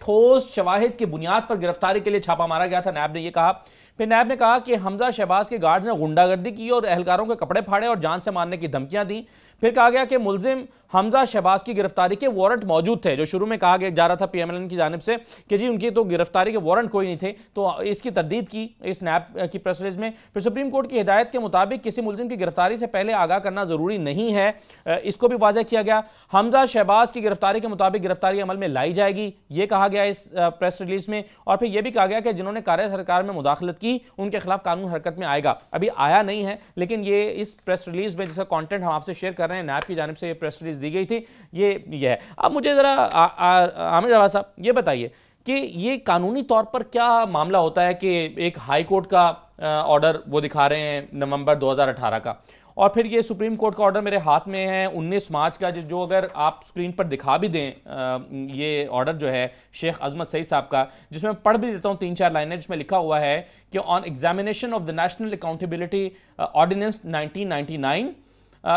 ठोस शवाहिद की बुनियाद पर गिरफ्तारी के लिए छापा मारा गया था, नैब ने यह कहा। फिर नैब ने कहा कि हमजा शहबाज के गार्ड्स ने गुंडागर्दी की और एहलकारों के कपड़े फाड़े और जान से मारने की धमकियां दी। फिर कहा गया कि मुलजिम हमजा शहबाज की गिरफ्तारी के वारंट मौजूद थे, जो शुरू में कहा जा रहा था पीएमएलएन की जानिब से कि जी उनकी तो गिरफ्तारी के वारंट कोई नहीं थे, तो इसकी तरदीद की इस नैब की प्रेस रिलीज में। फिर सुप्रीम कोर्ट की हिदायत के मुताबिक किसी मुलजिम की गिरफ्तारी से पहले आगाह करना जरूरी नहीं है, इसको भी वाज़ेह किया गया। हमजा शहबाज की गिरफ्तारी के मुताबिक गिरफ्तारी अमल में लाई जाएगी, यह कहा गया इस प्रेस रिलीज में। और फिर यह भी कहा गया कि जिन्होंने कार्य सरकार में मुदाखलत की उनके खिलाफ कानून हरकत में आएगा। अभी आया नहीं है, लेकिन ये इस प्रेस रिलीज में जिसका कंटेंट हम आपसे शेयर कर रहे हैं, नैब की जानिब से ये प्रेस रिलीज दी गई थी, ये है। अब मुझे जरा आमिर जवाद साहब ये बताइए कि ये कानूनी तौर पर क्या मामला होता है कि एक हाई कोर्ट का ऑर्डर वो दिखा रहे हैं नवंबर 2018 का, और फिर ये सुप्रीम कोर्ट का ऑर्डर मेरे हाथ में है 19 मार्च का, जो अगर आप स्क्रीन पर दिखा भी दें, ये ऑर्डर जो है शेख अजमत सईद साहब का, जिसमें मैं पढ़ भी देता हूँ 3-4 लाइनें, जिसमें लिखा हुआ है कि on examination of the national accountability ordinance 1999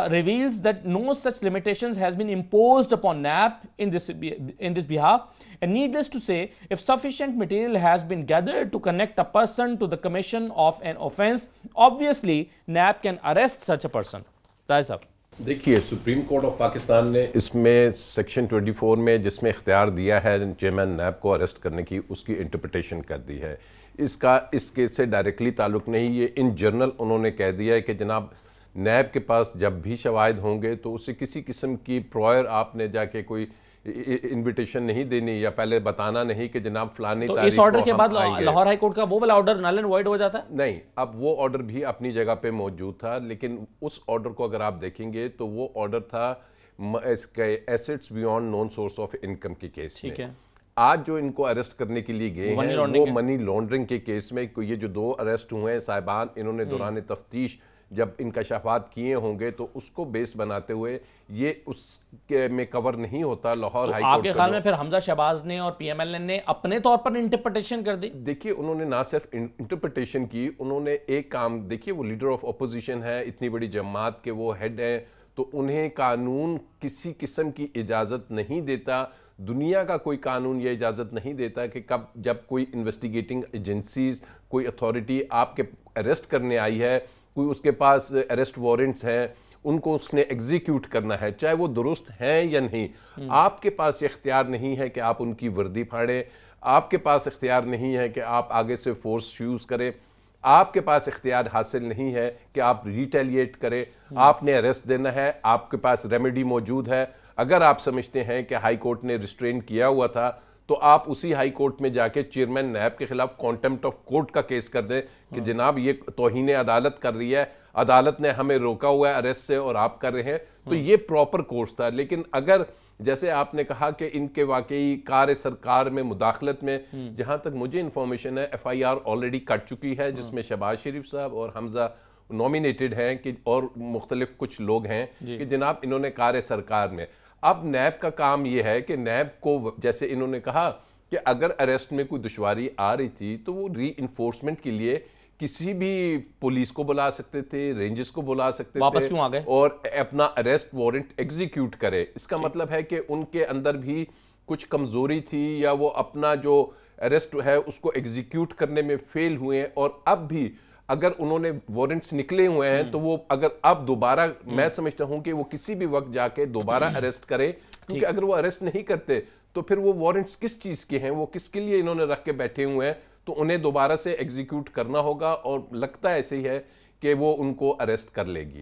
reveals that no such limitations has been imposed upon NAP in this behalf, and needless to say, if sufficient material has been gathered to connect a person to the commission of an offence, obviously NAP can arrest such a person. Tahir साहब देखिए, supreme court of Pakistan ने इसमें section 24 में जिसमें इख्तियार दिया है chairman नैब को अरेस्ट करने की, उसकी इंटरप्रिटेशन कर दी है। इसका इस केस से डायरेक्टली ताल्लुक नहीं, ये इन जनरल उन्होंने कह दिया है कि जनाब नैब के पास जब भी शवाहिद होंगे तो उसे किसी किस्म की प्रायर आपने जाके कोई इनविटेशन नहीं देनी या पहले बताना नहीं कि जनाब फलानी तो इस ऑर्डर के बाद लाहौर हाई कोर्ट का वो वाला ऑर्डर नल एंड वॉइड हो जाता है? नहीं, अब वो ऑर्डर भी अपनी जगह पे मौजूद था, लेकिन उस ऑर्डर को अगर आप देखेंगे तो वो ऑर्डर था इसके assets beyond non source of income के केस में। है। आज जो इनको अरेस्ट करने के लिए गए हैं वो मनी लॉन्ड्रिंग के केस में। ये जो 2 अरेस्ट हुए हैं साहिबान, इन्होंने दौरान तफ्तीश जब इंकशाफात किए होंगे तो उसको बेस बनाते हुए ये उसके में कवर नहीं होता लाहौर हाई कोर्ट। आपके ख्याल में फिर हमजा शहबाज ने और पीएमएलएन ने अपने तौर पर इंटरप्रिटेशन कर दी? देखिए, उन्होंने ना सिर्फ इंटरप्रिटेशन की, उन्होंने एक काम, देखिए वो लीडर ऑफ अपोजिशन है, इतनी बड़ी जमात के वो हेड हैं, तो उन्हें कानून किसी किस्म की इजाज़त नहीं देता, दुनिया का कोई कानून ये इजाज़त नहीं देता कि कब जब कोई इन्वेस्टिगेटिंग एजेंसीज, कोई अथॉरिटी आपके अरेस्ट करने आई है, कोई उसके पास अरेस्ट वारंट्स हैं, उनको उसने एग्जीक्यूट करना है, चाहे वो दुरुस्त हैं या नहीं। आपके पास इख्तियार नहीं है कि आप उनकी वर्दी फाड़ें, आपके पास इख्तियार नहीं है कि आप आगे से फोर्स यूज़ करें, आपके पास इख्तियार हासिल नहीं है कि आप रिटेलिएट करें। आपने अरेस्ट देना है, आपके पास रेमेडी मौजूद है। अगर आप समझते हैं कि हाई कोर्ट ने रिस्ट्रेन किया हुआ था तो आप उसी हाई कोर्ट में जाके चेयरमैन नैब के खिलाफ कॉन्टेम्प्ट ऑफ कोर्ट का केस कर दें कि जनाब ये तौहीन अदालत कर रही है, अदालत ने हमें रोका हुआ है अरेस्ट से और आप कर रहे हैं, तो ये प्रॉपर कोर्स था। लेकिन अगर जैसे आपने कहा कि इनके वाकई कार्य सरकार में मुदाखलत में, जहां तक मुझे इंफॉर्मेशन है FIR ऑलरेडी कट चुकी है, जिसमें शहबाज शरीफ साहब और हमजा नॉमिनेटेड हैं कि और मुख्तलिफ कुछ लोग हैं कि जनाब इन्होंने कार्य सरकार में। अब नैब का काम यह है कि नैब को, जैसे इन्होंने कहा कि अगर अरेस्ट में कोई दुश्वारी आ रही थी तो वो री इन्फोर्समेंट के लिए किसी भी पुलिस को बुला सकते थे, रेंजर्स को बुला सकते वापस थे, क्यों आ गए? और अपना अरेस्ट वारंट एग्जीक्यूट करे। इसका मतलब है कि उनके अंदर भी कुछ कमजोरी थी या वो अपना जो अरेस्ट है उसको एग्जीक्यूट करने में फेल हुए हैं। और अब भी अगर उन्होंने वारंट्स निकले हुए हैं तो वो अगर अब दोबारा, मैं समझता हूं कि वो किसी भी वक्त जाके दोबारा अरेस्ट करे, क्योंकि अगर वो अरेस्ट नहीं करते तो फिर वो वारंट्स किस चीज के हैं, वो किसके लिए इन्होंने रख के बैठे हुए हैं, तो उन्हें दोबारा से एग्जीक्यूट करना होगा। और लगता ऐसे ही है कि वो उनको अरेस्ट कर लेगी।